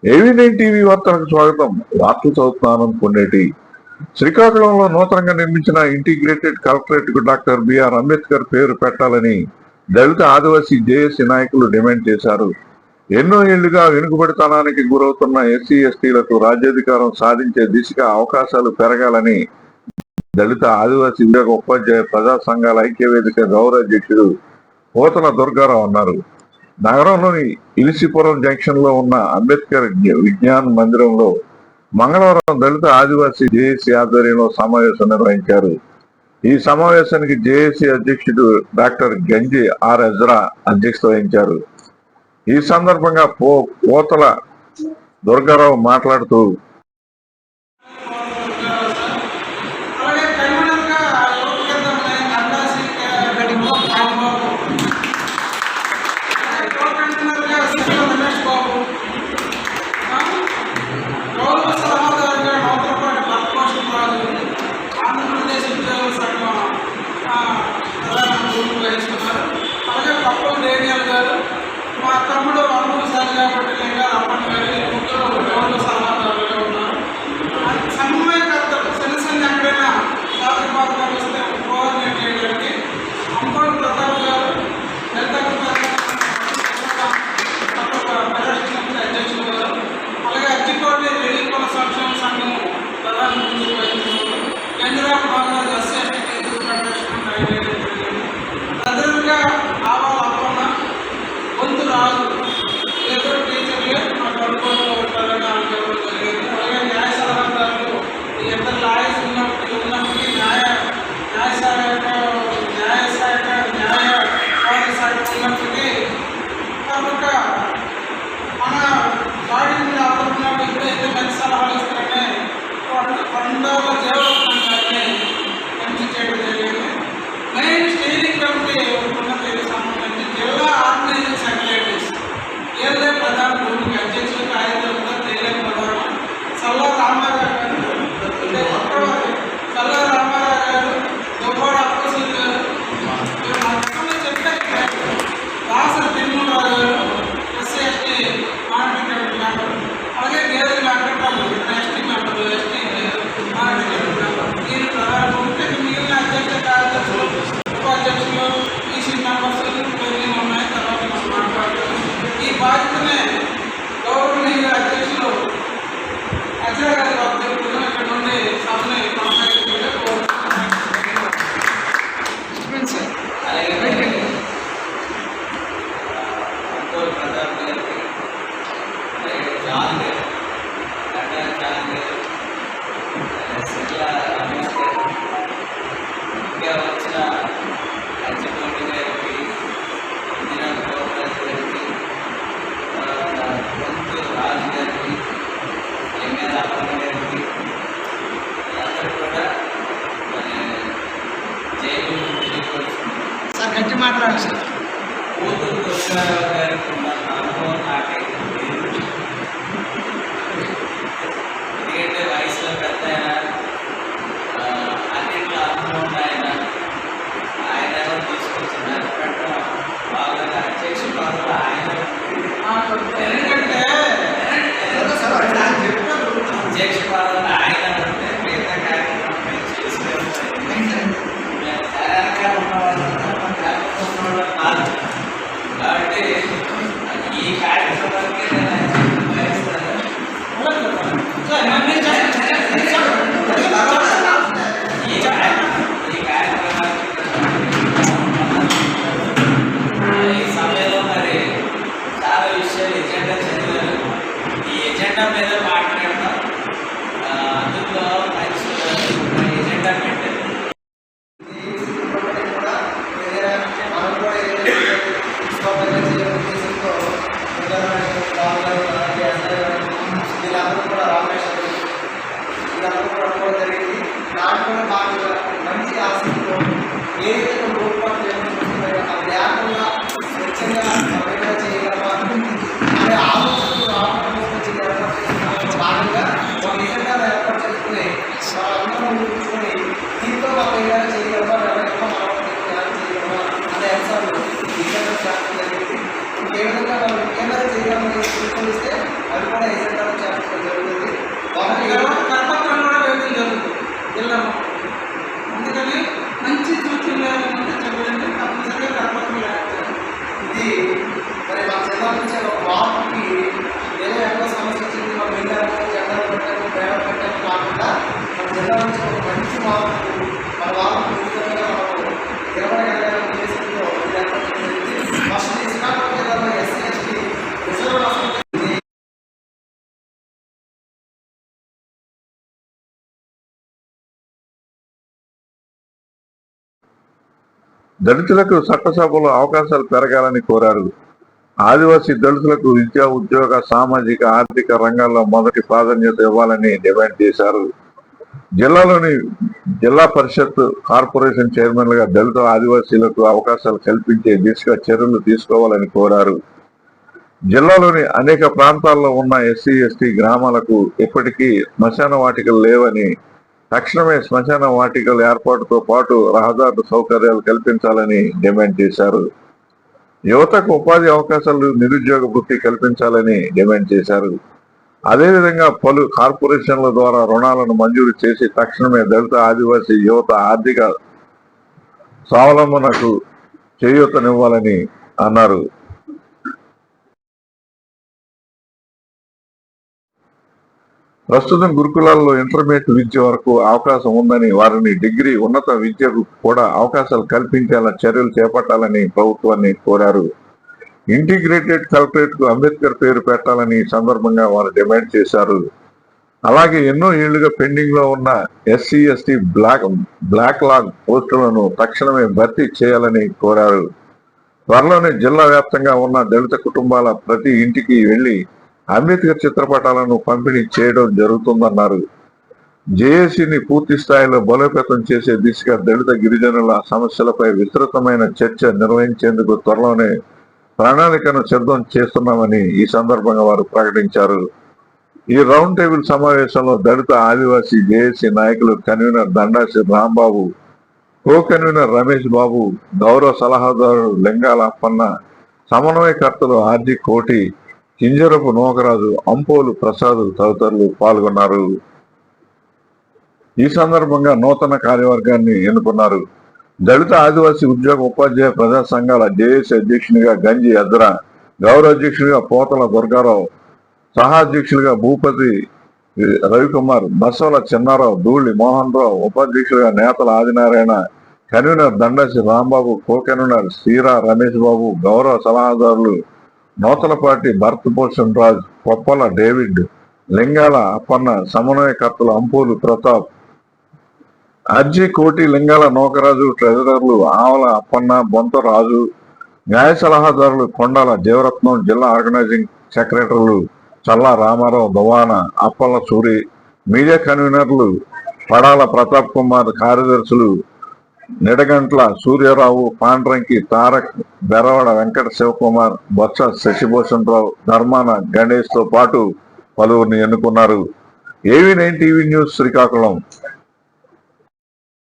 ఏవీ9 TV వార్తలకు స్వాగతం. వార్తలు చదువుతున్నాను కొన్నేటి. శ్రీకాకుళంలో నూతనంగా నిర్మించిన ఇంటిగ్రేటెడ్ కలెక్టరేట్ కు డాక్టర్ బిఆర్ అంబేద్కర్ పేరు పెట్టాలని దళిత ఆదివాసీ జేఏసీ నాయకులు డిమాండ్ చేశారు. ఎన్నో ఏళ్లుగా వెనుకబడితనానికి గురవుతున్న ఎస్సీ/ఎస్టీలకు రాజ్యాధికారం సాధించే దిశగా అవకాశాలు పెరగాలని దళిత ఆదివాసీ విభాగ ఉపాధ్యాయ ప్రజా సంఘాల ఐక్యవేదిక గౌరవ అధ్యక్షుడు పోతల దుర్గారావు అన్నారు. నగరంలోని ఇలిసిపురం జంక్షన్ లో ఉన్న అంబేద్కర్ విజ్ఞాన మందిరంలో మంగళవారం దళిత ఆదివాసీ జేఏసీ ఆధ్వర్యంలో సమావేశం నిర్వహించారు. ఈ సమావేశానికి జేఏసీ అధ్యక్షుడు డాక్టర్ గంజి ఆర్ ఎజ్రా అధ్యక్షత వహించారు. ఈ సందర్భంగా పోతల దుర్గారావు మాట్లాడుతూ మా తమ్ముడు అమ్మూరు సార్ కాబట్టి లేదా అమ్మని గారి ముగ్గురు సలహాదారులుగా ఉన్నారు. సమన్వయకర్తలు చిన్న ఎక్కడైనా సాధకబాధలు వస్తే కోఆర్డినేట్ చేయడానికి అంబోడు ప్రతాప్ గారు అధ్యక్షులు గారు, అలాగే అజ్జికోటి రెడ్డికొండ సంక్షేమ సంఘం ప్రధాన ముందుకు వహించారు. కేంద్ర భారత ఎస్సీ/ఎస్టీ ఫెడరేషన్ ప్రధానంగా ఆవాలన్న గొంతు రాదు ఏదో టీచర్లే మాకు అనుభవంలో ఉంటారని అనుకోవడం జరిగింది. అలాగే న్యాయ సలహాదారులు ఇద్దరు లాయర్స్ ఉన్నప్పటికీ న్యాయవాద శాఖ ఉన్నప్పటికీ కనుక మన బాడీ నుండి ఆడుతున్నప్పుడు ఇప్పుడైతే మంచి సలహాలు ఇస్తారని పండుగ జీవనాన్ని మంచి చేయడం జరిగింది. మెయిన్ స్టీరింగ్ కమిటీ ఉన్నది సంబంధించి జిల్లా ఆర్గనైజింగ్ సెక్రటరీస్ ఏళ్ళే ప్రధాన భూమికి అధ్యక్షులు కార్యదర్శులు తేలే ప్రధానం సల్లా రామారావు గారు, సల్లా రామారావు గారు, దువ్వాడ అప్పసూరి గారు, చెప్తే దాసరి తిరుమలరావు గారు, ఎస్సీ/ఎస్టీ మానిటరింగ్ మెంబర్, అలాగే గేదెల Venkatarao ST member, ST monitoring member, దీని ప్రధాన భూమికి మిగిలిన అధ్యక్ష కార్యదర్శులు, ఉపాధ్యక్షులు, ఈసీ మెంబర్స్ కొన్ని ఉన్నాయి. తర్వాత మనం మాట్లాడుతున్నాం. ఈ బాధ్యతనే గౌరవనీయ అధ్యక్షులు అజయ్ గారి అధ్యక్షులు ఇక్కడ నుండి సభని కొనసాగించారు. సార్ గట్టి మాట్లాడారు సార్. ఎందుకంటే వయసులో పెద్ద అన్నింటిలో అనుభవం ఆయన తీసుకొచ్చిన పెట్టడం బాగా అధ్యక్ష పదవులు ఆయన ఎందుకంటే అధ్యక్ష పదవులు ఆయన ఉంటే మిగతా కార్యక్రమం మేము చేసుకెళ్తాం. సరైనగా ఉన్నవాళ్ళు కాదు కాబట్టి ఈ కార్యక్రమానికి నేను వహిస్తాను. ఈ సమయంలో మరి చాలా విషయాలు ఎజెండా చదివారు. ఈ ఎజెండా మీద మాట్లాడడం అందులో ఎజెండా పెట్టారు. దాంట్లో భాగంగా మంచి ఆసక్తితో ఏదైతే రూపాయలు జరుగుతున్నాయో అది లేకుండా స్వచ్ఛంగా ఎవరైనా చేయగలమా అనే ఆలోచనలు రావడం చేయగలమా భాగంగా ఒక ఎజెండాను ఏర్పాటు చేసుకుని అందరం ఊహించుకొని దీంతో మాకు ఏదైనా చేయగలమా ఎవరైనా మనం చేయగలమా అనే అంశాలు ఎజెండా జరిగింది. ఏ విధంగా మనం ఏమైనా చేయాలని సూచనిస్తే అది కూడా ఎజెండాలో చేర్చడం జరుగుతుంది. వాళ్ళకి కరపత్రం కూడా వేయడం జరుగుతుంది జిల్లాలో. అందుకని మంచి సూచనలు ఏమంటే చెప్పండి, తప్పనిసరిగా కరపత్రం లేకపోతే ఇది మరి మన జిల్లా నుంచి ఒక మార్పుకి ఏదో ఎన్నో సమస్య వచ్చింది, మనం వెళ్ళాము జెండాలు పెట్టాము పేపర్ పెట్టాము కాకుండా మన జిల్లా నుంచి ఒక మంచి మార్పు మన వాళ్ళకు ఉచితంగా మనం నిలబడగలిగే ఉద్దేశంతో ఇది ఏర్పాటు జరిగింది. ఫస్ట్ ఈ శ్రీకాకుళం జిల్లాలో ఎస్సీ ఎస్టీ రిజర్వ్ అసెంబ్లీ దళితులకు చట్టసభలో అవకాశాలు పెరగాలని కోరారు. ఆదివాసీ దళితులకు విద్యా, ఉద్యోగ, సామాజిక, ఆర్థిక రంగాల్లో మొదటి ప్రాధాన్యత ఇవ్వాలని డిమాండ్ చేశారు. జిల్లాలోని జిల్లా పరిషత్, కార్పొరేషన్ చైర్మన్లుగా దళిత, ఆదివాసీలకు అవకాశాలు కల్పించే దిశగా చర్యలు తీసుకోవాలని కోరారు. జిల్లాలోని అనేక ప్రాంతాల్లో ఉన్న ఎస్సీ, ఎస్టీ గ్రామాలకు ఇప్పటికీ శ్మశాన వాటికలు లేవని, తక్షణమే శ్మశాన వాటికల ఏర్పాటుతో పాటు రహదారుల సౌకర్యాలు కల్పించాలని డిమాండ్ చేశారు. యువతకు ఉపాధి అవకాశాలు, నిరుద్యోగ వృత్తి కల్పించాలని డిమాండ్ చేశారు. అదేవిధంగా పలు కార్పొరేషన్ల ద్వారా రుణాలను మంజూరు చేసి తక్షణమే దళిత, ఆదివాసీ యువత ఆర్థిక స్వావలంబనకు చేయూతనివ్వాలని అన్నారు. ప్రస్తుతం గురుకులాల్లో ఇంటర్మీడియట్ విద్య వరకు అవకాశం ఉందని, వారిని డిగ్రీ, ఉన్నత విద్యకు కూడా అవకాశాలు కల్పించేలా చర్యలు చేపట్టాలని ప్రభుత్వాన్ని కోరారు. ఇంటిగ్రేటెడ్ కలెక్టరేట్ కు అంబేద్కర్ పేరు పెట్టాలని ఈ సందర్భంగా వారు డిమాండ్ చేశారు. అలాగే ఎన్నో ఏళ్లుగా పెండింగ్ లో ఉన్న ఎస్సీ, ఎస్టీ బ్లాక్ లాగ్ పోస్టులను తక్షణమే భర్తీ చేయాలని కోరారు. త్వరలోనే జిల్లా వ్యాప్తంగా ఉన్న దళిత కుటుంబాల ప్రతి ఇంటికి వెళ్లి అంబేద్కర్ చిత్రపటాలను పంపిణీ చేయడం జరుగుతుందన్నారు. జేఏసీని పూర్తి స్థాయిలో బలోపేతం చేసే దిశగా దళిత, గిరిజనుల సమస్యలపై విస్తృతమైన చర్చ నిర్వహించేందుకు త్వరలోనే ప్రణాళికను సిద్ధం చేస్తున్నామని ఈ సందర్భంగా వారు ప్రకటించారు. ఈ రౌండ్ టేబుల్ సమావేశంలో దళిత, ఆదివాసీ జేఏసీ నాయకులు convener Dandasi Rambabu, co convener Ramesh Babu, గౌరవ సలహాదారు లింగాల అప్పన్న, సమన్వయకర్తలు ఆర్జీ కోటి, కింజరపు నోకరాజు, అంపోలు ప్రసాద్ తదితరులు పాల్గొన్నారు. ఈ సందర్భంగా నూతన కార్యవర్గాన్ని ఎన్నుకున్నారు. దళిత, ఆదివాసీ ఉద్యోగ, ఉపాధ్యాయ ప్రజా సంఘాల జేఏసీ అధ్యక్షునిగా గంజి అద్ర, గౌరవ అధ్యక్షునిగా పోతల దుర్గారావు, సహా అధ్యక్షులుగా భూపతి రవికుమార్, బసవల చిన్నారావు, ధూళి మోహన్ రావు, ఉపాధ్యక్షులుగా Netala Adinarayana, convener Dandasi Rambabu, co convener Seera Ramesh Babu, గౌరవ సలహాదారులు నూతలపాటి భరత్ భూషణ్ రాజ్, కొప్పల డేవిడ్, లింగాల అప్పన్న, సమన్వయకర్తలు అంపోలు ప్రతాప్, అర్జీ కోటి, లింగాల నోకరాజు, ట్రెజరర్లు ఆవల అప్పన్న, బొంత రాజు, న్యాయ సలహాదారులు కొండాల జీవరత్నం, జిల్లా ఆర్గనైజింగ్ సెక్రటరీలు చల్లా రామారావు, దువాన అప్పల సూరి, మీడియా కన్వీనర్లు పడాల ప్రతాప్ కుమార్, కార్యదర్శులు నిడగంట్ల సూర్యారావు, పాండ్రంకి తారక్, బెరవడ వెంకట శివకుమార్, బొత్స శశిభూషణ్ రావు, ధర్మాన గణేష్ తో పాటు పలువురిని ఎన్నుకున్నారు. AV9 TV news Srikakulam.